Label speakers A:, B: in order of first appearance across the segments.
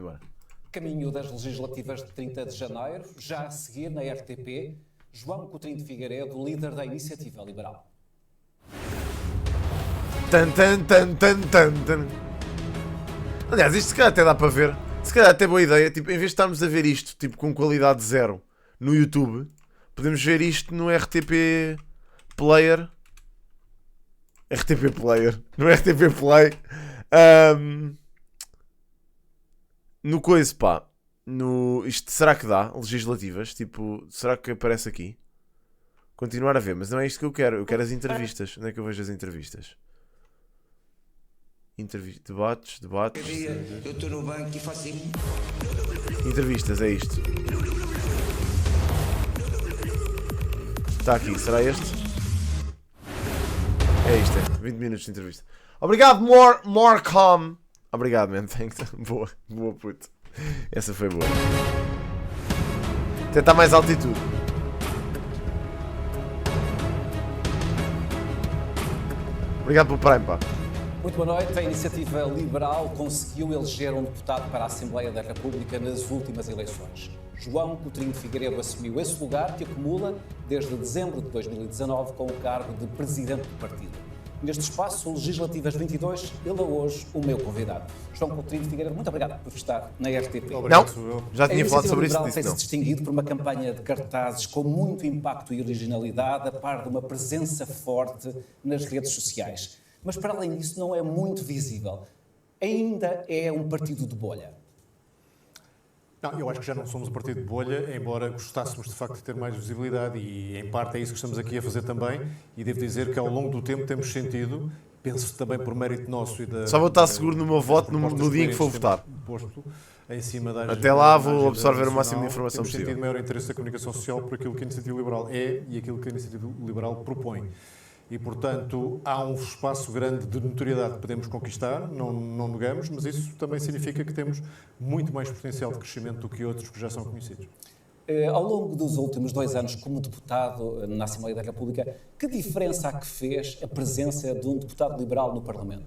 A: embora.
B: Caminho das legislativas de 30 de janeiro, já a seguir na RTP, João Coutinho de Figueiredo, líder da Iniciativa Liberal.
A: Tan, tan, tan, tan, tan, tan. Aliás, isto se calhar até dá para ver. Se calhar até boa ideia. Tipo, em vez de estarmos a ver isto tipo, com qualidade zero no YouTube, podemos ver isto no RTP Player. RTP Player. No RTP Play. No coisa, pá. Isto será que dá? Legislativas? Tipo, será que aparece aqui? Continuar a ver, mas não é isto que eu quero. Eu quero as entrevistas. Onde é que eu vejo as entrevistas? Debates.
C: Eu estou no banco e faço assim.
A: Entrevistas, é isto. Está aqui, será este? É isto, é. 20 minutos de entrevista. Obrigado, Morcom. Obrigado, man. Thanks. Boa, puto. Essa foi boa. Tentar mais altitude. Obrigado pelo Prime, pá.
B: Muito boa noite. A Iniciativa Liberal conseguiu eleger um deputado para a Assembleia da República nas últimas eleições. João Coutinho de Figueiredo assumiu esse lugar que acumula desde dezembro de 2019 com o cargo de presidente do partido. Neste espaço, Legislativas 22, ele é hoje o meu convidado. João Coutinho de Figueiredo, muito obrigado por estar na RTP.
A: Obrigado. Não, já tinha falado sobre isso.
B: A Iniciativa Liberal tem-se distinguido por uma campanha de cartazes com muito impacto e originalidade, a par de uma presença forte nas redes sociais. Mas, para além disso, não é muito visível. Ainda é um partido de bolha.
D: Não, eu acho que já não somos um partido de bolha, embora gostássemos de facto de ter mais visibilidade e em parte é isso que estamos aqui a fazer também e devo dizer que ao longo do tempo temos sentido, penso também por mérito nosso e da...
A: Só vou estar seguro no meu voto no dia em que for votar.
D: Posto em cima da
A: até lá vou absorver o máximo de informação
D: possível. Temos sentido maior interesse da comunicação social por aquilo que a Iniciativa Liberal é e aquilo que a Iniciativa Liberal propõe. E, portanto, há um espaço grande de notoriedade que podemos conquistar, não negamos, mas isso também significa que temos muito mais potencial de crescimento do que outros que já são conhecidos.
B: Ao longo dos últimos 2 anos como deputado na Assembleia da República, que diferença há que fez a presença de um deputado liberal no Parlamento?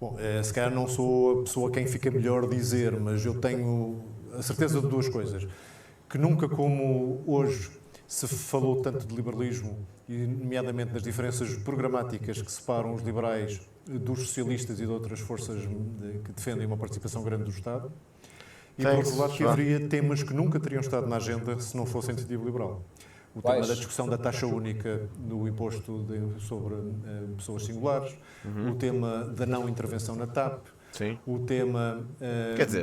D: Bom, se calhar não sou a pessoa a quem fica melhor dizer, mas eu tenho a certeza de duas coisas. Que nunca como hoje se falou tanto de liberalismo, e nomeadamente das diferenças programáticas que separam os liberais dos socialistas e de outras forças que defendem uma participação grande do Estado. E, por outro lado, que haveria temas que nunca teriam estado na agenda se não fosse a Iniciativa Liberal. O tema da discussão da taxa única no imposto sobre pessoas singulares, o tema da não intervenção na TAP, o tema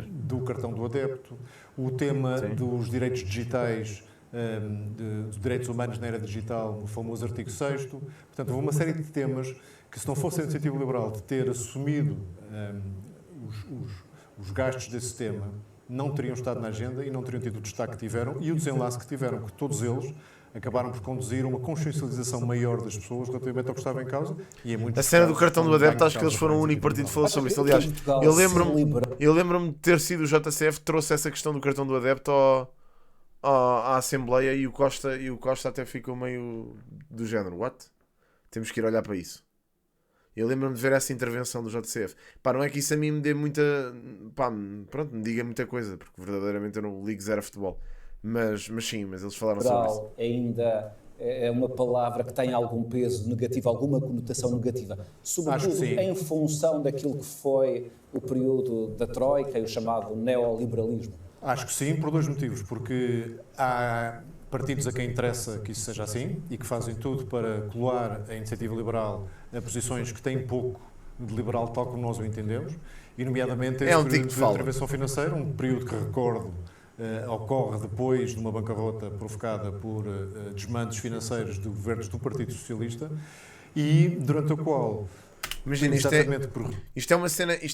D: do cartão do adepto, o tema dos direitos digitais, dos direitos humanos na era digital, o famoso artigo 6º. Portanto, houve uma série de temas que, se não fosse a Iniciativa Liberal de ter assumido os gastos desse tema, não teriam estado na agenda e não teriam tido o destaque que tiveram e o desenlace que tiveram, que todos eles acabaram por conduzir a uma consciencialização maior das pessoas relativamente ao que estava em causa. E
A: a cena do cartão do adepto, acho que eles foram o único partido que falou sobre isso. Aliás, eu lembro-me de ter sido o JCF que trouxe essa questão do cartão do adepto à Assembleia e o Costa até ficou meio do género, what? Temos que ir olhar para isso. Eu lembro-me de ver essa intervenção do JCF. Pá, não é que isso a mim me dê muita... Pá, pronto, me diga muita coisa, porque verdadeiramente eu não ligo zero a futebol. Mas sim, mas eles falaram sobre isso.
B: Ainda é uma palavra que tem algum peso negativo, alguma conotação negativa. Sobretudo em função daquilo que foi o período da Troika e o chamado neoliberalismo.
D: Acho que sim, por dois motivos. Porque há partidos a quem interessa que isso seja assim e que fazem tudo para colar a Iniciativa Liberal a posições que têm pouco de liberal, tal como nós o entendemos, e nomeadamente esse período de intervenção financeira, um período que, recordo, ocorre depois de uma bancarrota provocada por desmandos financeiros de governos do Partido Socialista e durante o qual...
A: Imagina, isto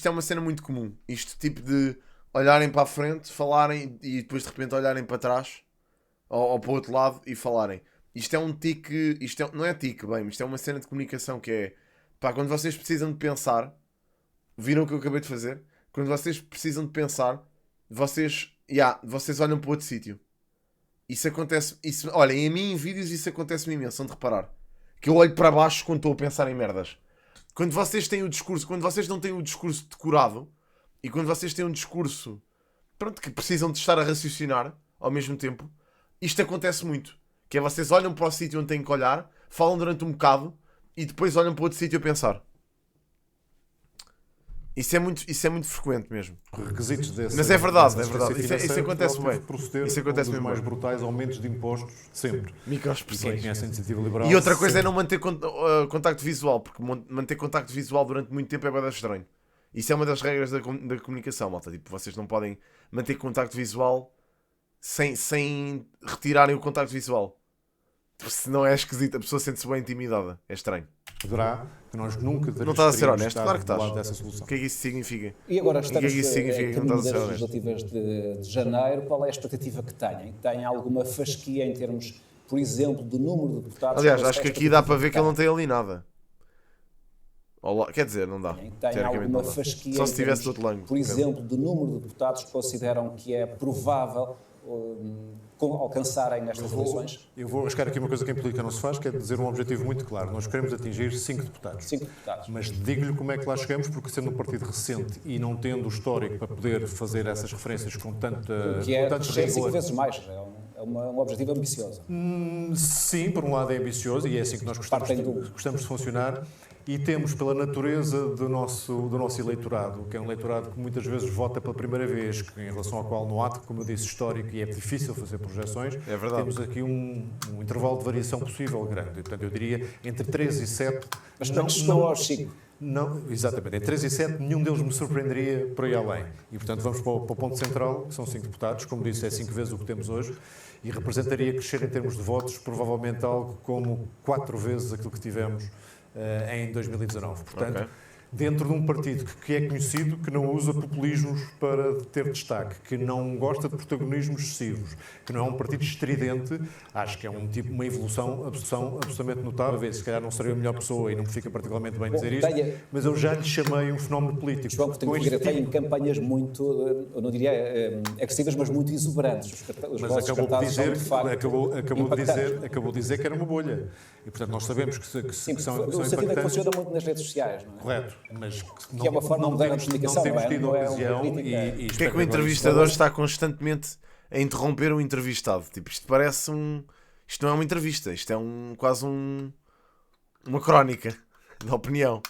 A: é uma cena muito comum. Isto tipo de olharem para a frente, falarem e depois de repente olharem para trás ou para o outro lado e falarem. Isto é um tique, não é tique, bem, mas isto é uma cena de comunicação que é, pá, quando vocês precisam de pensar, viram o que eu acabei de fazer? Quando vocês precisam de pensar, vocês olham para outro sítio. Isso acontece, olhem, a mim em vídeos isso acontece-me imenso, são de reparar. Que eu olho para baixo quando estou a pensar em merdas. Quando vocês têm o discurso, quando vocês não têm o discurso decorado, E quando vocês têm um discurso, pronto, que precisam de estar a raciocinar ao mesmo tempo, isto acontece muito. Que é vocês olham para o sítio onde têm que olhar, falam durante um bocado e depois olham para outro sítio a pensar. Isso é muito frequente mesmo.
D: Requisitos desse,
A: mas é verdade, Isso acontece bem.
D: Isso acontece bem. Mais brutais aumentos de impostos, sempre.
A: Microexpressões.
D: Conhece a iniciativa liberal,
A: e outra coisa é não manter contacto visual, porque manter contacto visual durante muito tempo é bastante estranho. Isso é uma das regras da comunicação, malta. Tipo, vocês não podem manter contacto visual sem retirarem o contacto visual. Senão é esquisito, a pessoa sente-se bem intimidada. É estranho.
D: Poderá que nós nunca
A: não estás a ser honesto, claro que estás.
D: Dessa solução.
A: O que é que isso significa?
B: E agora estamos
A: em
B: caminho das legislativas de janeiro. Qual é a expectativa que têm? Tem alguma fasquia em termos, por exemplo, do número de deputados?
A: Aliás, acho que aqui dá para ver que ele não tem ali nada. Quer dizer, não dá.
B: Tem alguma fasquia
A: só se tivesse de outro ângulo.
B: Por exemplo, do número de deputados que consideram que é provável alcançarem nestas eleições?
D: Eu vou buscar aqui uma coisa que em política não se faz, que é dizer um objetivo muito claro. Nós queremos atingir 5 deputados.
B: 5 deputados.
D: Mas digo-lhe como é que lá chegamos, porque sendo um partido recente e não tendo o histórico para poder fazer essas referências com tanto
B: rigor... 5 vezes mais. É um objetivo ambicioso.
D: Sim, por um lado é ambicioso e é assim que nós gostamos de funcionar. E temos, pela natureza do nosso eleitorado, que é um eleitorado que muitas vezes vota pela primeira vez, em relação ao qual não há, como eu disse, histórico e é difícil fazer projeções, temos aqui um intervalo de variação possível grande. Portanto, eu diria entre 3 e 7...
B: Mas não chegou aos 5.
D: Não, exatamente. Entre 3 e 7, nenhum deles me surpreenderia por aí além. E, portanto, vamos para o ponto central, que são 5 deputados. Como disse, é 5 vezes o que temos hoje. E representaria crescer em termos de votos, provavelmente algo como 4 vezes aquilo que tivemos em 2019. Portanto, dentro de um partido que é conhecido, que não usa populismos para ter destaque, que não gosta de protagonismos excessivos, que não é um partido estridente, acho que é uma evolução absolutamente notável. Se calhar não seria a melhor pessoa e não me fica particularmente bem dizer isto, mas eu já lhe chamei um fenómeno político.
B: João Coutinho tem campanhas muito, eu não diria agressivas, mas muito exuberantes.
D: Mas acabou de dizer que era uma bolha. E, portanto, nós sabemos que são
B: impactantes. O sentido é que funciona muito nas redes sociais, não é?
D: Correto, mas
B: que é uma forma moderna de comunicação,
D: não temos tido ocasião
A: Porque é que o entrevistador está constantemente a interromper o entrevistado? Tipo, isto parece isto não é uma entrevista, isto é quase uma crónica de opinião.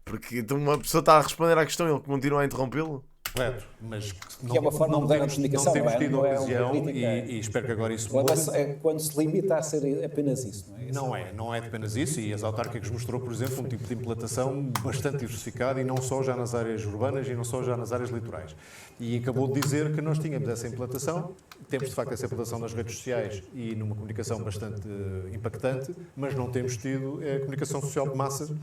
A: Porque então uma pessoa está a responder à questão e ele continua a interrompê-lo.
D: Correto, mas
B: que é uma forma moderna de comunicação.
D: Não temos tido ocasião e espero que agora isso mude.
B: Quando se limita a ser apenas isso, não é?
D: Não é apenas isso, e as autárquicas mostrou, por exemplo, um tipo de implantação bastante diversificado e não só já nas áreas urbanas e não só já nas áreas litorais. E acabou de dizer que nós tínhamos essa implantação, temos de facto essa implantação nas redes sociais e numa comunicação bastante impactante, mas não temos tido a comunicação social de massa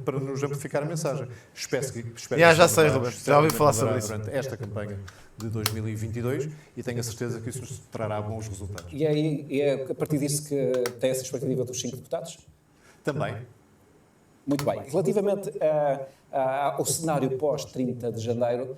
D: para nos amplificar a mensagem. Espero
A: já sei, Roberto, já ouvi falar sobre isso.
D: Durante esta campanha de 2022 e tenho a certeza que isso nos trará bons resultados.
B: E é a partir disso que tem essa expectativa dos 5 deputados?
D: Também.
B: Muito bem. Relativamente ao cenário pós-30 de janeiro,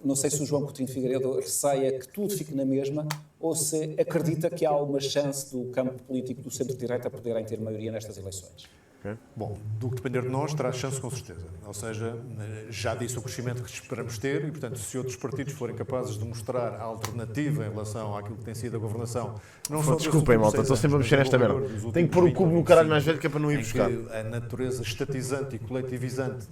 B: não sei se o João Coutinho de Figueiredo receia que tudo fique na mesma ou se acredita que há uma chance do campo político do centro-direita poderem ter maioria nestas eleições.
D: Okay. Bom, do que depender de nós, terá chance com certeza. Ou seja, já disse o crescimento que esperamos ter e, portanto, se outros partidos forem capazes de mostrar a alternativa em relação àquilo que tem sido a governação...
A: Desculpem, malta, estou sempre a mexer nesta merda. Tenho que pôr o cubo no caralho mais velho que é para não ir buscar.
D: A natureza estatizante e coletivizante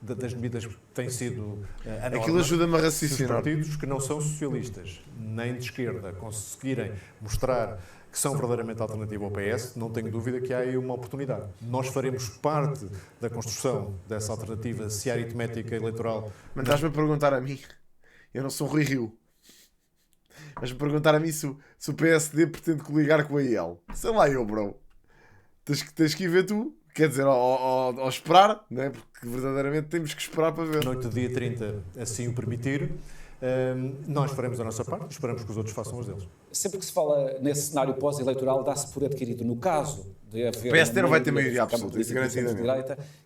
D: das medidas tem sido a norma.
A: Aquilo ajuda-me a raciocinar.
D: Se os partidos que não são socialistas nem de esquerda conseguirem mostrar que são verdadeiramente alternativa ao PS, não tenho dúvida que há aí uma oportunidade. Nós faremos parte da construção dessa alternativa, se a aritmética eleitoral...
A: Mas estás-me a perguntar a mim, eu não sou Rui Rio, mas me perguntar a mim se o PSD pretende coligar com a IEL. Sei lá eu, bro. Tens que ir ver tu. Quer dizer, ao esperar, não é? Porque verdadeiramente temos que esperar para ver.
D: Noite do dia 30, assim o permitir. Nós faremos a nossa parte e esperamos que os outros façam os deles.
B: Sempre que se fala nesse cenário pós-eleitoral, dá-se por adquirido, no caso de haver...
A: O PSD não vai ter maioria absoluta, isso garantidamente.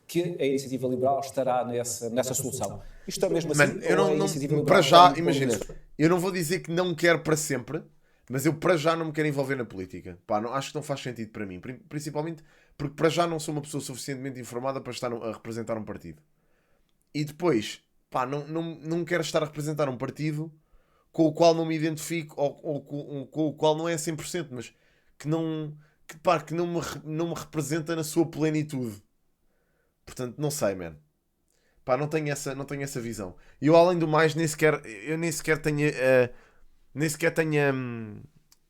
B: Que a Iniciativa Liberal estará nessa solução. Isto é mesmo assim?
A: Mano, eu não para já, imagina, eu não vou dizer que não quero para sempre, mas eu para já não me quero envolver na política. Pá, acho que não faz sentido para mim. Principalmente porque para já não sou uma pessoa suficientemente informada para estar a representar um partido. E depois... pá, não quero estar a representar um partido com o qual não me identifico ou com o qual não é 100%, mas que não me representa na sua plenitude. Portanto, não sei, man. Pá, não tenho essa visão. E eu, além do mais, nem sequer tenho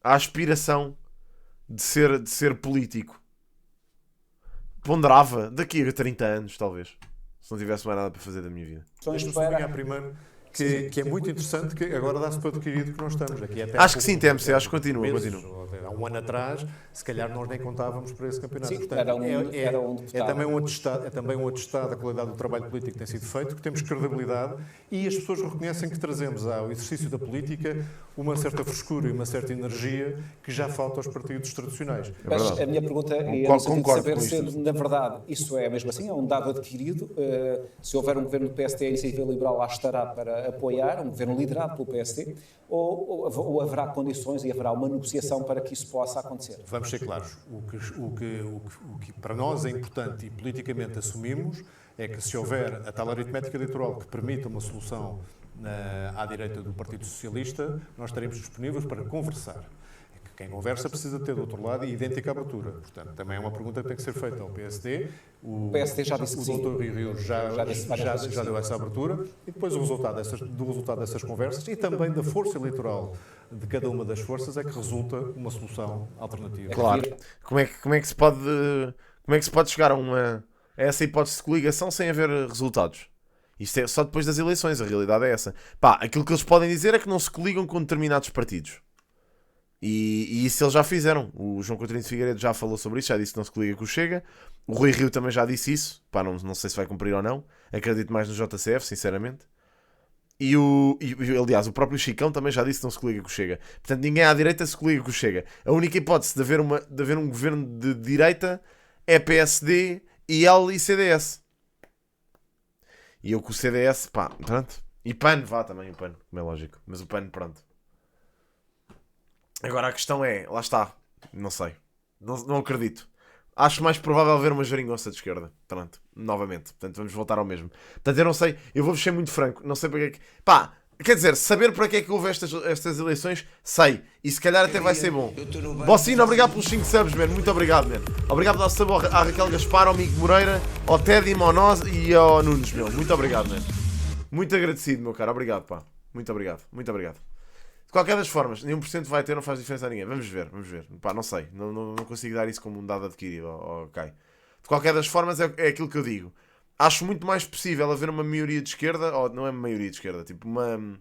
A: a aspiração de ser político. Ponderava daqui a 30 anos, talvez, se não tivesse mais nada para fazer da minha vida.
D: Deixa-me sublinhar primeiro que é muito interessante que agora dá-se por adquirido que nós estamos aqui.
A: Acho que sim, TMC, acho que continua.
D: Há um ano atrás, se calhar nós nem contávamos para esse campeonato.
B: Sim,
D: portanto, é também um atestado da qualidade do trabalho político que tem sido feito, que temos credibilidade e as pessoas reconhecem que trazemos ao exercício da política uma certa frescura e uma certa energia que já falta aos partidos tradicionais.
B: Mas a minha pergunta é no sentido de saber se, na verdade, isso é mesmo assim, é um dado adquirido. Se houver um governo do PSD, a Iniciativa Liberal lá estará para apoiar, um governo liderado pelo PSD, ou haverá condições e haverá uma negociação para que isso possa acontecer?
D: Vamos ser claros. O que para nós é importante e politicamente assumimos é que se houver a tal aritmética eleitoral que permita uma solução à direita do Partido Socialista, nós estaremos disponíveis para conversar. Quem conversa precisa ter do outro lado idêntica abertura. Portanto, também é uma pergunta que tem que ser feita ao PSD.
B: O PSD já disse que sim.
D: O Dr. Rui Rio já deu essa abertura. E depois do resultado dessas conversas e também da força eleitoral de cada uma das forças é que resulta uma solução alternativa.
A: Claro. Como é que se pode chegar a essa hipótese de coligação sem haver resultados? Isto é só depois das eleições, a realidade é essa. Pá, aquilo que eles podem dizer é que não se coligam com determinados partidos. E isso eles já fizeram. O João Coutinho de Figueiredo já falou sobre isso, já disse que não se coliga com o Chega. O Rui Rio também já disse isso. Pá, não sei se vai cumprir ou não. Acredito mais no JCF, sinceramente. Aliás, o próprio Chicão também já disse que não se coliga com o Chega. Portanto, ninguém à direita se coliga com o Chega. A única hipótese de haver um governo de direita é PSD, IL e CDS. E eu com o CDS, pá, pronto. E PAN, vá também o PAN, como é lógico. Mas o PAN, pronto. Agora a questão é, lá está, não sei. Não acredito. Acho mais provável ver uma geringonça de esquerda. Pronto, novamente. Portanto, vamos voltar ao mesmo. Portanto, eu não sei, eu vou-vos ser muito franco. Não sei para que é que... Pá, quer dizer, saber para que é que houve estas eleições, sei. E se calhar até vai ser bom. Bocino, obrigado pelos 5 subs, man. Muito obrigado, man. Obrigado ao sub à Raquel Gaspar, ao Mico Moreira, ao Teddy, ao Nós e ao Nunes, meu. Muito obrigado, man. Muito agradecido, meu cara. Obrigado, pá. Muito obrigado. Muito obrigado. De qualquer das formas, nenhum por cento vai ter, não faz diferença a ninguém. Vamos ver. Pá, não sei. Não consigo dar isso como um dado adquirido. Ok. De qualquer das formas, é aquilo que eu digo. Acho muito mais possível haver uma maioria de esquerda, ou não é uma maioria de esquerda, tipo uma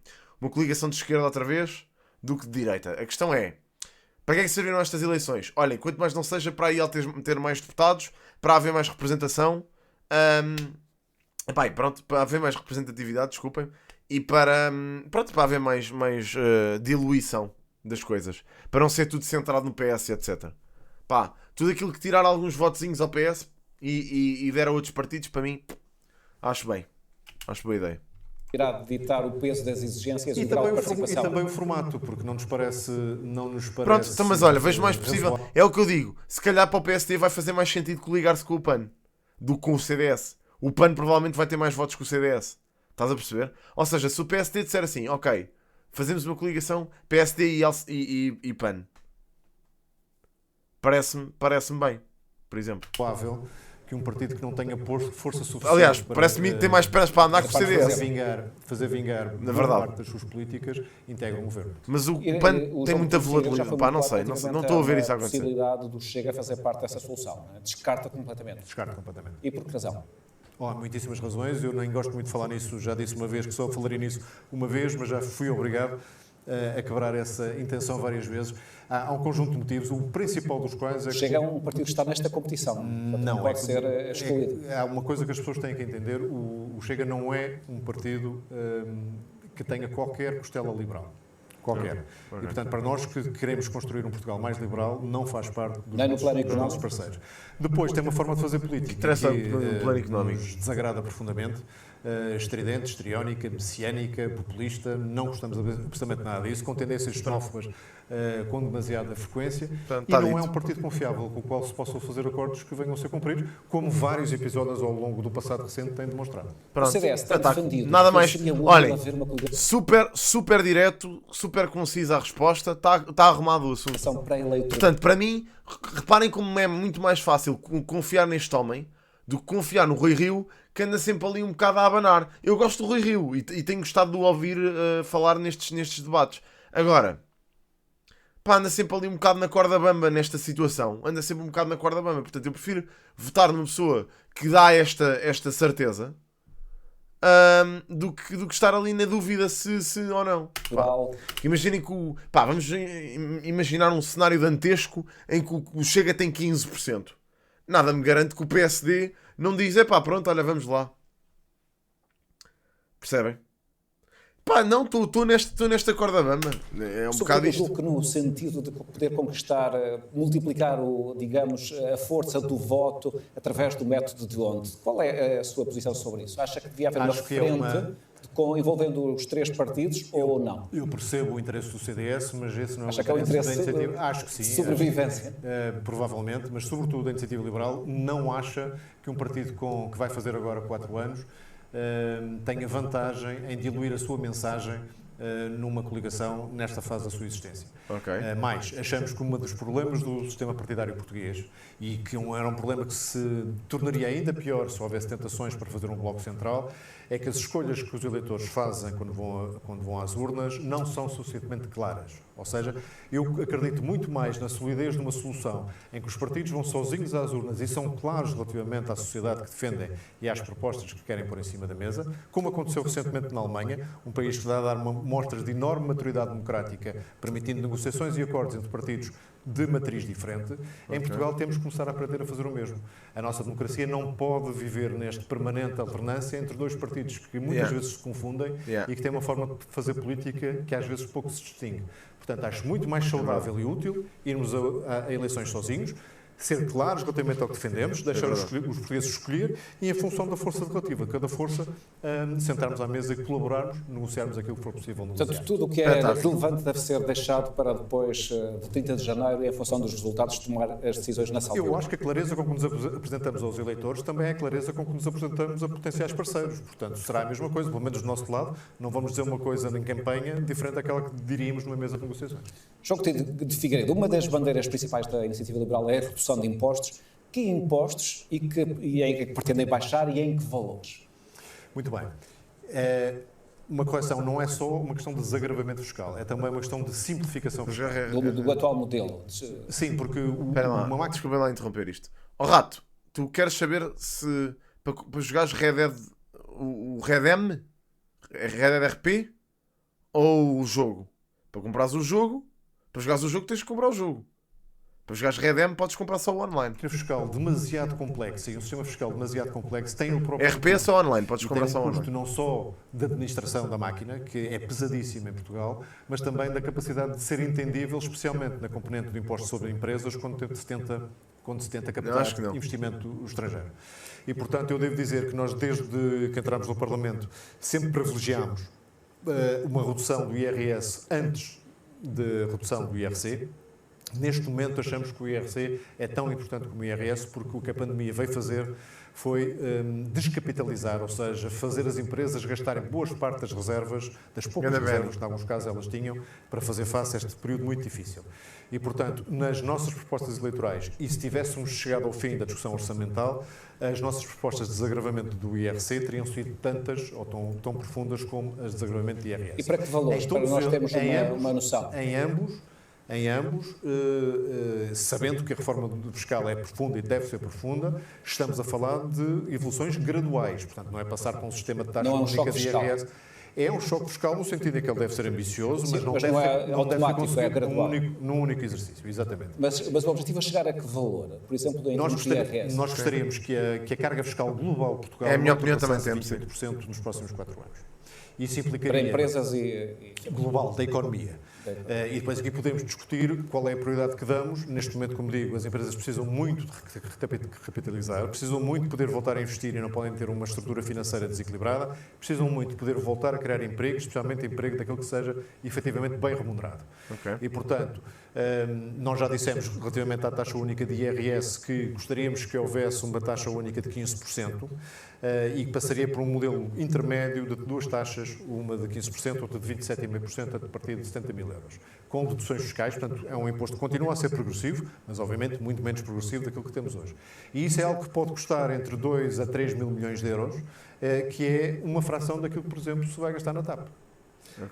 A: coligação de esquerda outra vez, do que de direita. A questão é, para que é que serviram estas eleições? Olhem, quanto mais não seja para aí ter mais deputados, para haver mais representação, para haver mais representatividade, desculpem, e para haver mais diluição das coisas, para não ser tudo centrado no PS, etc. Pá, tudo aquilo que tirar alguns votozinhos ao PS e der a outros partidos, para mim, acho bem. Acho boa ideia.
B: Irá ditar o peso das exigências
D: e também o formato, porque não nos parece...
A: Pronto, então, mas olha, vejo mais possível. É o que eu digo. Se calhar para o PSD vai fazer mais sentido coligar-se com o PAN do que com o CDS. O PAN provavelmente vai ter mais votos que o CDS. Estás a perceber? Ou seja, se o PSD disser assim, ok, fazemos uma coligação PSD e PAN. Parece-me bem, por exemplo.
D: Provável que um partido que não tenha força suficiente...
A: Aliás, parece-me que tem mais pernas para andar com o CDS.
D: Fazer vingar
A: na verdade
D: parte das suas políticas, integra um governo.
A: Mas o PAN tem muita volatilidade. Pá, não sei, não estou a ver isso a acontecer.
B: A possibilidade do Chega a fazer parte dessa solução. Né? Descarta completamente. E por que razão?
D: Há muitíssimas razões, eu nem gosto muito de falar nisso, já disse uma vez que só falaria nisso uma vez, mas já fui obrigado a quebrar essa intenção várias vezes. Há um conjunto de motivos, o principal dos quais é que...
B: Chega a um partido que está nesta competição, não pode ser excluído.
D: Há uma coisa que as pessoas têm que entender, o Chega não é um partido que tenha qualquer costela liberal. Qualquer. E, portanto, para nós que queremos construir um Portugal mais liberal, não faz parte dos nossos parceiros. Depois, tem uma forma de fazer política
A: que nos desagrada
D: profundamente. estridente, histriónica, messiânica, populista. Não gostamos absolutamente nada disso, com tendências xenófobas com demasiada frequência.
A: Portanto,
D: e não é um partido confiável com o qual se possam fazer acordos que venham a ser cumpridos, como vários episódios ao longo do passado recente têm demonstrado.
B: O CDS tem defendido.
A: Nada mais. Olhem, super direto, super concisa a resposta, está arrumado o assunto. Portanto, para mim, reparem como é muito mais fácil confiar neste homem do que confiar no Rui Rio, que anda sempre ali um bocado a abanar. Eu gosto do Rui Rio e tenho gostado de o ouvir falar nestes debates. Agora, anda sempre ali um bocado na corda bamba nesta situação. Anda sempre um bocado na corda bamba. Portanto, eu prefiro votar numa pessoa que dá esta certeza do que estar ali na dúvida se ou não. Imaginem que vamos imaginar um cenário dantesco em que o Chega tem 15%. Nada me garante que o PSD não diz, pronto, olha, vamos lá. Percebem? Não, estou nesta corda bamba. É um bocado isto.
B: Que no sentido de poder conquistar, multiplicar, digamos, a força do voto através do método de Hond. Qual é a sua posição sobre isso? Acha que devia haver uma frente envolvendo os 3 partidos ou não?
D: Eu percebo o interesse do CDS, mas esse não é
B: o interesse da iniciativa.
D: Acho que sim.
B: Sobrevivência.
D: Provavelmente, mas sobretudo a Iniciativa Liberal não acha que um partido que vai fazer agora 4 anos tenha vantagem em diluir a sua mensagem numa coligação nesta fase da sua existência. Mais, achamos que um dos problemas do sistema partidário português, e que era um problema que se tornaria ainda pior se houvesse tentações para fazer um bloco central, é que as escolhas que os eleitores fazem quando vão às urnas não são suficientemente claras. Ou seja, eu acredito muito mais na solidez de uma solução em que os partidos vão sozinhos às urnas e são claros relativamente à sociedade que defendem e às propostas que querem pôr em cima da mesa, como aconteceu recentemente na Alemanha, um país que está a dar mostras de enorme maturidade democrática, permitindo negociações e acordos entre partidos de matriz diferente. Em Portugal temos que começar a aprender a fazer o mesmo. A nossa democracia não pode viver neste permanente alternância entre 2 partidos que muitas vezes se confundem e que têm uma forma de fazer política que às vezes pouco se distingue. Portanto, acho muito mais saudável e útil irmos a eleições sozinhos, ser claros relativamente ao que defendemos, deixar os portugueses escolher e, em função da força relativa de cada força, sentarmos à mesa e colaborarmos, negociarmos aquilo que for possível negociar.
B: Portanto, tudo o que é relevante deve ser deixado para depois de 30 de janeiro e, em função dos resultados, tomar as decisões na altura.
D: Eu acho que a clareza com que nos apresentamos aos eleitores também é a clareza com que nos apresentamos a potenciais parceiros. Portanto, será a mesma coisa, pelo menos do nosso lado, não vamos dizer uma coisa em campanha diferente daquela que diríamos numa mesa de negociações.
B: João Coutinho de Figueiredo, uma das bandeiras principais da Iniciativa Liberal é a redução de impostos. Que impostos e em que pretendem baixar e em que valores?
D: Muito bem. Uma correção não é só uma questão de desagravamento fiscal, é também uma questão de simplificação fiscal.
B: Do atual modelo.
D: Sim, porque
A: desculpa lá interromper isto. Rato, tu queres saber se para jogares Red Dead o Redem? Red Dead RP? Ou o jogo? Para comprares o jogo, para jogares o jogo tens que comprar o jogo. Para jogares Redem podes comprar só o online.
D: Um fiscal demasiado complexo e um sistema fiscal demasiado complexo tem o próprio...
A: RP é só online, podes comprar só online.
D: Tem um custo não só da administração da máquina, que é pesadíssima em Portugal, mas também da capacidade de ser entendível, especialmente na componente do imposto sobre empresas, quando se tenta captar investimento estrangeiro. E, portanto, eu devo dizer que nós, desde que entramos no Parlamento, sempre privilegiámos uma redução do IRS antes de redução do IRC. Neste momento achamos que o IRC é tão importante como o IRS porque o que a pandemia veio fazer foi descapitalizar, ou seja, fazer as empresas gastarem boas parte das reservas, das poucas reservas que, em alguns casos, elas tinham, para fazer face a este período muito difícil. E, portanto, nas nossas propostas eleitorais, e se tivéssemos chegado ao fim da discussão orçamental, as nossas propostas de desagravamento do IRC teriam sido tantas ou tão profundas como as de desagravamento do IRS.
B: E para que valores? Para nós termos uma noção.
D: Em ambos, sabendo que a reforma fiscal é profunda e deve ser profunda, estamos a falar de evoluções graduais. Portanto, não é passar para um sistema de taxa única de IRS. É um choque fiscal no sentido em que ele deve ser ambicioso, mas não deve ser
B: gradual.
D: num único exercício. Exatamente.
B: Mas o objetivo é chegar a que valor? Por exemplo, do IRS?
D: Nós gostaríamos que a carga fiscal global de Portugal
A: é a minha opinião também
D: 20% nos próximos 4 anos. Isso implicaria...
B: Para empresas e
D: global da economia. E depois aqui podemos discutir qual é a prioridade que damos. Neste momento, como digo, as empresas precisam muito de recapitalizar, precisam muito de poder voltar a investir e não podem ter uma estrutura financeira desequilibrada, precisam muito de poder voltar a criar emprego, especialmente emprego daquele que seja efetivamente bem remunerado.
A: Okay.
D: E, portanto, nós já dissemos relativamente à taxa única de IRS que gostaríamos que houvesse uma taxa única de 15%, e que passaria por um modelo intermédio de duas taxas, uma de 15%, outra de 27,5% a partir de 70 mil euros, com deduções fiscais. Portanto, é um imposto que continua a ser progressivo, mas obviamente muito menos progressivo daquilo que temos hoje. E isso é algo que pode custar entre 2 a 3 mil milhões de euros, que é uma fração daquilo que, por exemplo, se vai gastar na TAP.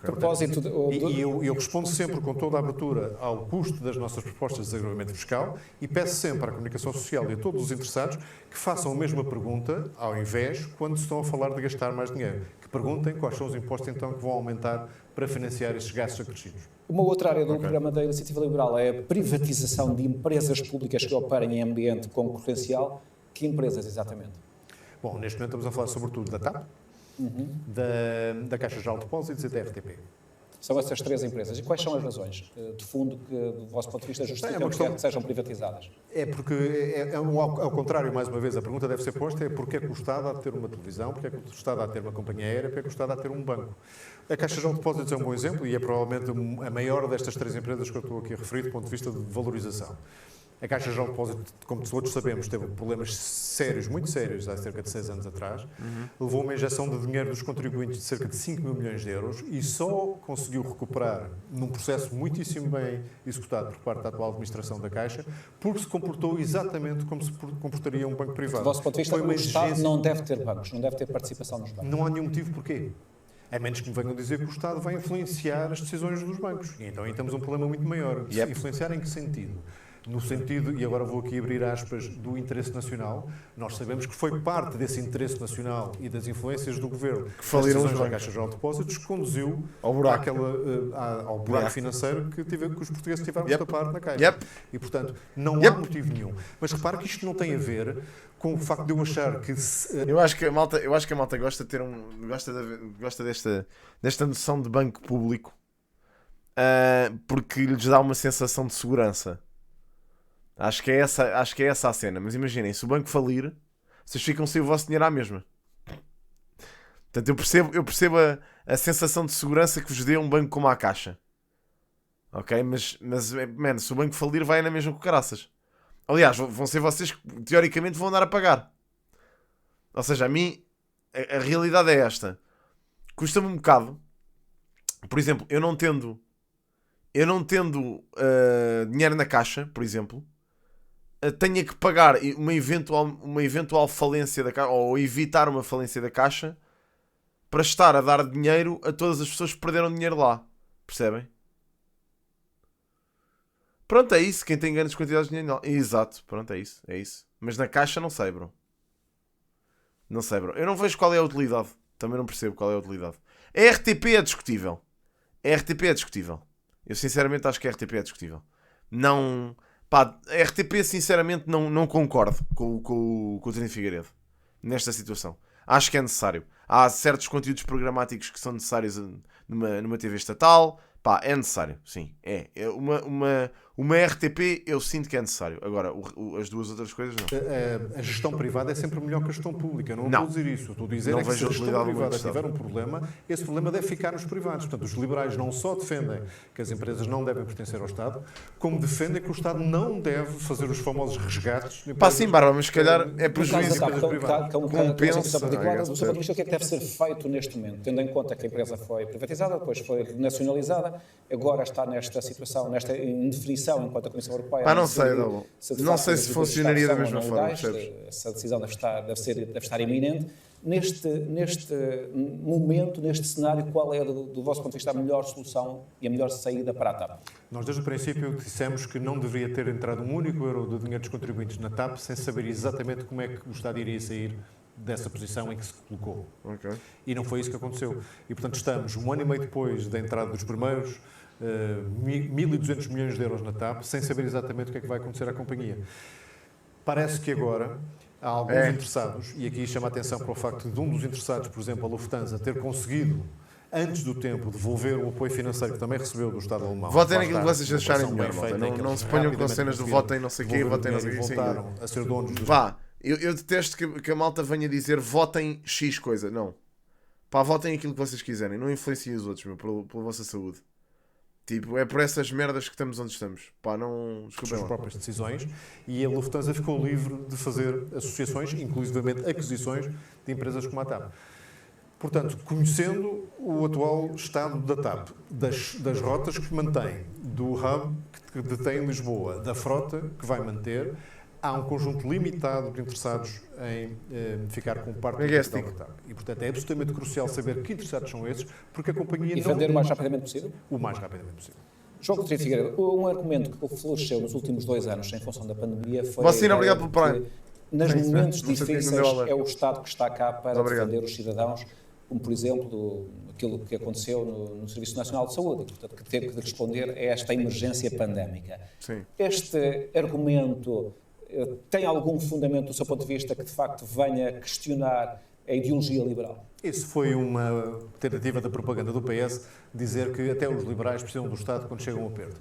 B: Propósito
D: E eu respondo sempre com toda a abertura ao custo das nossas propostas de desagravamento fiscal e peço sempre à comunicação social e a todos os interessados que façam a mesma pergunta, ao invés, quando estão a falar de gastar mais dinheiro. Que perguntem quais são os impostos, então, que vão aumentar para financiar estes gastos acrescidos.
B: Uma outra área do programa da Iniciativa Liberal é a privatização de empresas públicas que operem em ambiente concorrencial. Que empresas, exatamente?
D: Bom, neste momento estamos a falar sobretudo da TAP, da Caixa Geral de Depósitos e da RTP.
B: São essas três empresas. E quais são as razões, de fundo, que, do vosso ponto de vista, justificam que sejam privatizadas?
D: É porque, ao contrário, mais uma vez, a pergunta deve ser posta, é porque é que o Estado há de ter uma televisão, porque é que o Estado há de ter uma companhia aérea, porque é que o Estado há de ter um banco. A Caixa Geral de Depósitos é um bom exemplo e é provavelmente a maior destas três empresas que eu estou aqui a referir do ponto de vista de valorização. A Caixa Geral de Depósitos, como todos sabemos, teve problemas sérios, muito sérios, há cerca de 6 anos atrás. Levou uma injeção de dinheiro dos contribuintes de cerca de 5 mil milhões de euros e só conseguiu recuperar num processo muitíssimo bem executado por parte da atual administração da Caixa, porque se comportou exatamente como se comportaria um banco privado.
B: Do vosso ponto de vista, o Estado não deve ter bancos, não deve ter participação nos bancos.
D: Não há nenhum motivo porquê. A menos que me venham dizer que o Estado vai influenciar as decisões dos bancos. E então aí temos um problema muito maior. Influenciar em que sentido? No sentido, e agora vou aqui abrir aspas, do interesse nacional. Nós sabemos que foi parte desse interesse nacional e das influências do Governo que faliram os Caixa Geral de Depósitos que conduziu ao buraco financeiro que os portugueses tiveram que tapar na Caixa. E, portanto, não há motivo nenhum. Mas repare que isto não tem a ver com o facto de eu achar que...
A: Eu acho que a malta gosta de ter gosta desta noção de banco público, porque lhes dá uma sensação de segurança. Acho que é essa a cena. Mas imaginem, se o banco falir, vocês ficam sem o vosso dinheiro à mesma. Portanto, eu percebo a sensação de segurança que vos dê um banco como a Caixa. Ok? Mas man, se o banco falir, vai na mesma com caraças. Aliás, vão ser vocês que, teoricamente, vão andar a pagar. Ou seja, a mim, a realidade é esta. Custa-me um bocado. Por exemplo, eu não tendo dinheiro na Caixa, por exemplo, tenha que pagar uma eventual falência da Caixa, ou evitar uma falência da Caixa, para estar a dar dinheiro a todas as pessoas que perderam dinheiro lá. Percebem? Pronto, é isso. Quem tem grandes quantidades de dinheiro... Exato. Pronto, é isso. Mas na Caixa não sei, bro. Não sei, bro. Eu não vejo qual é a utilidade. Também não percebo qual é a utilidade. A RTP é discutível. Eu sinceramente acho que a RTP é discutível. Não... Pá, a RTP sinceramente não concordo com o Trino Figueiredo nesta situação. Acho que é necessário. Há certos conteúdos programáticos que são necessários numa TV estatal. Pá, é necessário, sim. Uma RTP eu sinto que é necessário. Agora, as duas outras coisas não.
D: A gestão privada é sempre melhor que a gestão pública. Não estou a dizer isso. Estou a dizer que se a gestão privada tiver um problema, esse problema deve ficar nos privados. Portanto, os liberais não só defendem que as empresas não devem pertencer ao Estado, como defendem que o Estado não deve fazer os famosos resgates.
A: Pá, sim, Bárbara, mas se calhar é prejuízo.
B: Compensa. Do seu ponto de vista, o que é que deve ser feito neste momento? Tendo em conta que a empresa foi privatizada, depois foi nacionalizada, agora está nesta situação, nesta indefinição enquanto a Comissão Europeia...
A: Pá, não sei se funcionaria da mesma forma, percebes?
B: Essa decisão deve estar iminente. Neste momento, neste cenário, qual é, do vosso ponto de vista, a melhor solução e a melhor saída para a TAP?
D: Nós, desde o princípio, dissemos que não deveria ter entrado um único euro de dinheiro dos contribuintes na TAP sem saber exatamente como é que o Estado iria sair dessa posição em que se colocou.
A: Okay.
D: E não foi isso que aconteceu. E, portanto, estamos um ano e meio depois da entrada dos primeiros 1.200 milhões de euros na TAP, sem saber exatamente o que é que vai acontecer à companhia. Parece que agora há alguns interessados, e aqui chama a atenção para o facto de um dos interessados, por exemplo, a Lufthansa, ter conseguido antes do tempo, devolver o apoio financeiro que também recebeu do Estado alemão.
A: Votem naquilo que vocês acharem melhor, malta. Não se ponham com cenas do votem não sei o quê, votem não sei o quê.
D: Voltaram a ser donos dos...
A: Vá, eu detesto que a malta venha dizer votem X coisa. Não. Pá, votem aquilo que vocês quiserem. Não influenciem os outros, meu, pela vossa saúde. Tipo, é por essas merdas que estamos onde estamos. Pá, não...
D: Desculpem as próprias decisões, e a Lufthansa ficou livre de fazer associações, inclusivamente aquisições de empresas como a TAP. Portanto, conhecendo o atual estado da TAP, das rotas que mantém, do hub que detém em Lisboa, da frota que vai manter, há um conjunto limitado de interessados em ficar com parte do capital da TAP. E, portanto, é absolutamente crucial saber que interessados são esses, porque a companhia...
B: E vender o mais rapidamente possível?
D: O mais rapidamente possível.
B: João Coutinho Figueiredo, um argumento que floresceu nos últimos 2 anos em função da pandemia foi...
A: Vacina, obrigado pelo Prime.
B: Nos momentos difíceis é o Estado que está cá para defender os cidadãos, como por exemplo aquilo que aconteceu no Serviço Nacional de Saúde, portanto, que teve que responder a esta emergência pandémica.
A: Sim.
B: Este argumento tem algum fundamento do seu ponto de vista que de facto venha questionar a ideologia liberal?
D: Isso foi uma tentativa da propaganda do PS dizer que até os liberais precisam do Estado quando chegam ao aperto.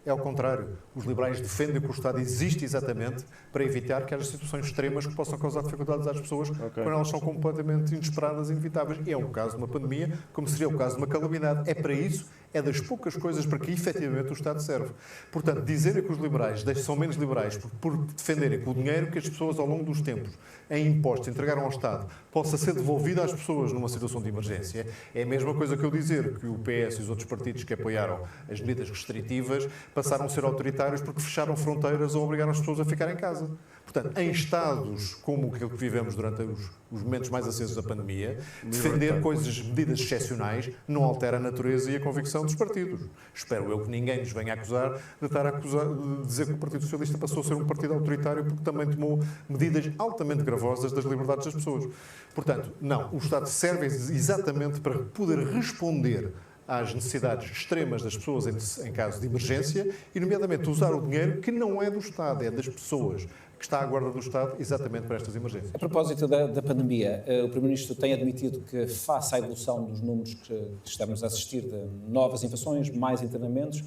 D: É ao contrário. Os liberais defendem que o Estado existe exatamente para evitar que haja situações extremas que possam causar dificuldades às pessoas quando elas são completamente inesperadas e inevitáveis. E é o caso de uma pandemia, como seria o caso de uma calamidade. É para isso, é das poucas coisas para que efetivamente o Estado serve. Portanto, dizerem que os liberais são menos liberais por defenderem que o dinheiro que as pessoas ao longo dos tempos em impostos entregaram ao Estado possa ser devolvido às pessoas numa situação de emergência, é a mesma coisa que eu dizer que o PS e os outros partidos que apoiaram as medidas restritivas passaram a ser autoritários porque fecharam fronteiras ou obrigaram as pessoas a ficar em casa. Portanto, em estados como aquele que vivemos durante os momentos mais acesos da pandemia, defender medidas excepcionais não altera a natureza e a convicção dos partidos. Espero eu que ninguém nos venha acusar de dizer que o Partido Socialista passou a ser um partido autoritário porque também tomou medidas altamente gravosas das liberdades das pessoas. Portanto, não, o Estado serve exatamente para poder responder às necessidades extremas das pessoas em caso de emergência e, nomeadamente, usar o dinheiro que não é do Estado, é das pessoas, que está à guarda do Estado exatamente para estas emergências.
B: A propósito da pandemia, o Primeiro-Ministro tem admitido que, face à evolução dos números que estamos a assistir de novas infecções, mais internamentos,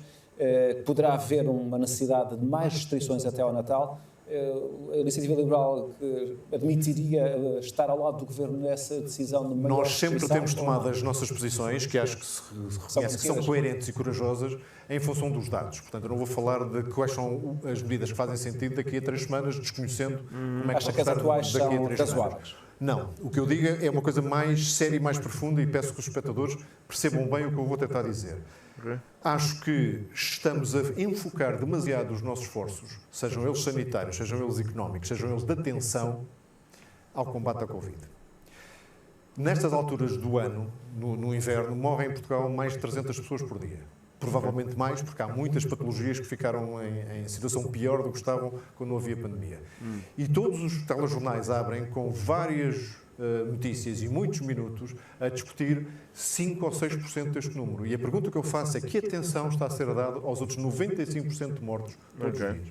B: poderá haver uma necessidade de mais restrições até ao Natal. A Iniciativa Liberal admitiria estar ao lado do Governo nessa decisão de maior
D: Nós sempre temos tomado as nossas posições, que acho que se reconhece que são coerentes e corajosas, em função dos dados. Portanto, eu não vou falar de quais são as medidas que fazem sentido daqui a 3 semanas, desconhecendo como é que
B: acha que as atuais são razoáveis?
D: Não. O que eu digo é uma coisa mais séria e mais profunda e peço que os espectadores percebam bem o que eu vou tentar dizer. Acho que estamos a enfocar demasiado os nossos esforços, sejam eles sanitários, sejam eles económicos, sejam eles de atenção, ao combate à Covid. Nestas alturas do ano, no inverno, morrem em Portugal mais de 300 pessoas por dia. Provavelmente mais, porque há muitas patologias que ficaram em situação pior do que estavam quando não havia pandemia. E todos os telejornais abrem com várias notícias e muitos minutos a discutir 5 ou 6% deste número. E a pergunta que eu faço é que atenção está a ser dada aos outros 95% de mortos todos os dias.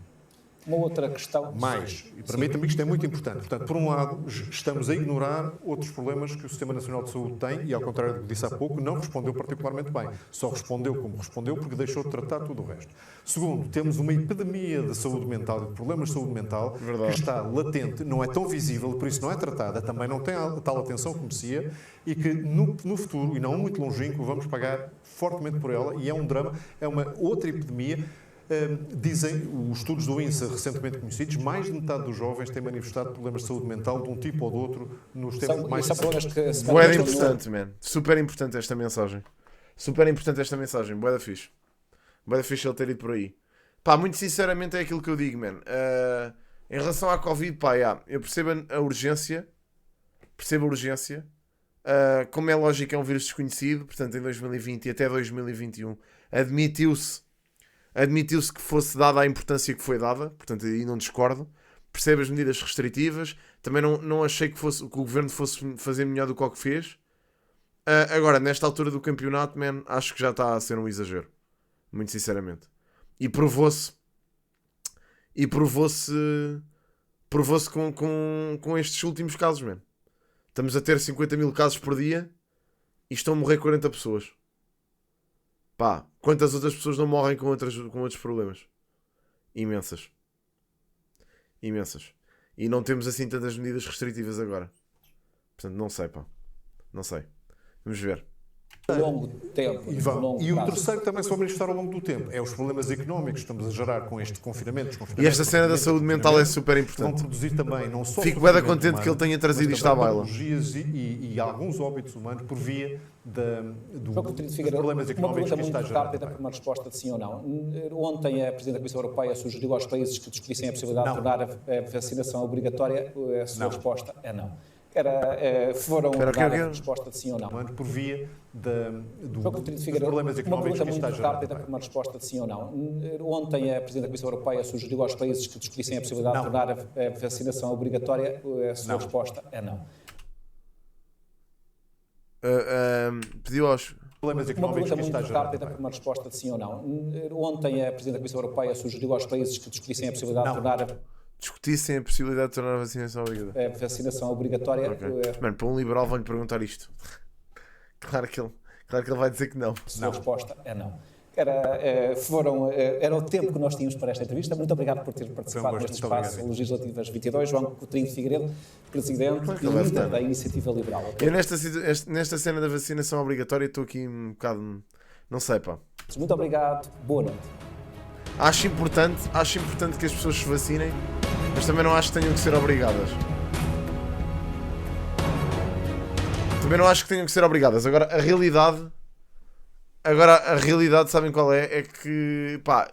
B: Uma outra questão...
D: Mais, e permita-me que isto é muito importante. Portanto, por um lado, estamos a ignorar outros problemas que o Sistema Nacional de Saúde tem e, ao contrário do que disse há pouco, não respondeu particularmente bem. Só respondeu como respondeu porque deixou de tratar tudo o resto. Segundo, temos uma epidemia de saúde mental e de problemas de saúde mental que está latente, não é tão visível, por isso não é tratada, também não tem a tal atenção que merecia e que no futuro, e não muito longínquo, vamos pagar fortemente por ela e é um drama, é uma outra epidemia. Dizem os estudos do INSA recentemente conhecidos, mais de metade dos jovens têm manifestado problemas de saúde mental de um tipo ou de outro nos tempos mais recentes.
A: Boa importante, man. Super importante esta mensagem. Super importante esta mensagem. Boa da fixe. Boa da fixe ele ter ido por aí. Pá, muito sinceramente é aquilo que eu digo, man. Em relação à Covid, pá, eu percebo a urgência. Percebo a urgência. Como é lógico, é um vírus desconhecido. Portanto, em 2020 e até 2021 admitiu-se que fosse dada a importância que foi dada, portanto aí não discordo. Percebo as medidas restritivas, também não achei que o Governo fosse fazer melhor do que o que fez. Agora, nesta altura do campeonato, man, acho que já está a ser um exagero, muito sinceramente. E provou-se com estes últimos casos, man. Estamos a ter 50 mil casos por dia e estão a morrer 40 pessoas. Pá, quantas outras pessoas não morrem com outros problemas? Imensas. Imensas. E não temos assim tantas medidas restritivas agora. Portanto, não sei, pá. Não sei. Vamos ver.
B: Longo tempo.
D: E o terceiro também se vai manifestar ao longo do tempo. É os problemas económicos que estamos a gerar com este confinamento.
A: E esta cena da saúde mental é super
D: Vão
A: importante.
D: produzir também, não só
A: Fico bem contente que ele tenha trazido isto à baila.
D: E alguns óbitos humanos por via dos problemas
B: Uma
D: económicos
B: pergunta
D: que isto está a
B: muito
D: gerar.
B: rápida para uma resposta de sim ou não. Ontem a Presidente da Comissão Europeia sugeriu aos países que discutissem a possibilidade de tornar a vacinação obrigatória. A sua resposta é não. Foram dar a resposta de sim ou não.
D: Por via dos problemas
B: Uma
D: económicos
B: pergunta
D: que isto está a
B: muito
D: gerar.
B: rápida para uma resposta de sim ou não. Ontem a Presidente da Comissão Europeia sugeriu aos países que discutissem a possibilidade de tornar a vacinação obrigatória. A sua resposta é não.
A: Pediu aos...
D: Problemas
B: Uma
D: económicos
B: pergunta
D: que isto está a
B: muito
D: gerar.
B: rápida para uma resposta de sim ou não. Ontem a Presidente da Comissão Europeia sugeriu aos países que discutissem a possibilidade de tornar
A: Discutissem a possibilidade de tornar a vacinação obrigatória.
B: a vacinação obrigatória.
A: Okay. Mano, para um liberal vão-lhe perguntar isto. Claro que ele vai dizer que não.
B: A sua resposta é não. Era o tempo que nós tínhamos para esta entrevista. Muito obrigado por ter participado neste espaço Legislativas 22. João Coutinho de Figueiredo, Presidente e líder da Iniciativa Liberal. Okay?
A: Eu nesta cena da vacinação obrigatória estou aqui um bocado... Não sei, pá.
B: Muito obrigado. Boa noite.
A: Acho importante que as pessoas se vacinem, mas também não acho que tenham que ser obrigadas. Agora, a realidade, sabem qual é? É que, pá,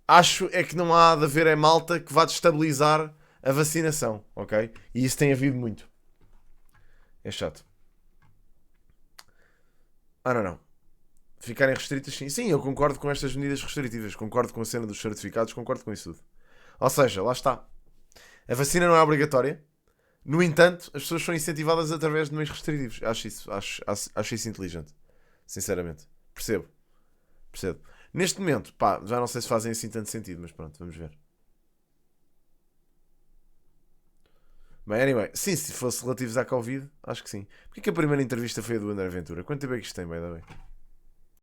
A: acho é que não há de haver malta que vá destabilizar a vacinação, ok? E isso tem havido muito. É chato. Não. Ficarem restritas, sim. Sim, eu concordo com estas medidas restritivas. Concordo com a cena dos certificados. Concordo com isso tudo. Ou seja, lá está. A vacina não é obrigatória. No entanto, as pessoas são incentivadas através de meios restritivos. Acho isso inteligente. Sinceramente. Percebo. Neste momento, pá, já não sei se fazem assim tanto sentido, mas pronto, vamos ver. Bem, anyway. Sim, se fosse relativos à Covid, acho que sim. Porquê que a primeira entrevista foi a do André Ventura? Quanto tempo é que isto tem, by the way?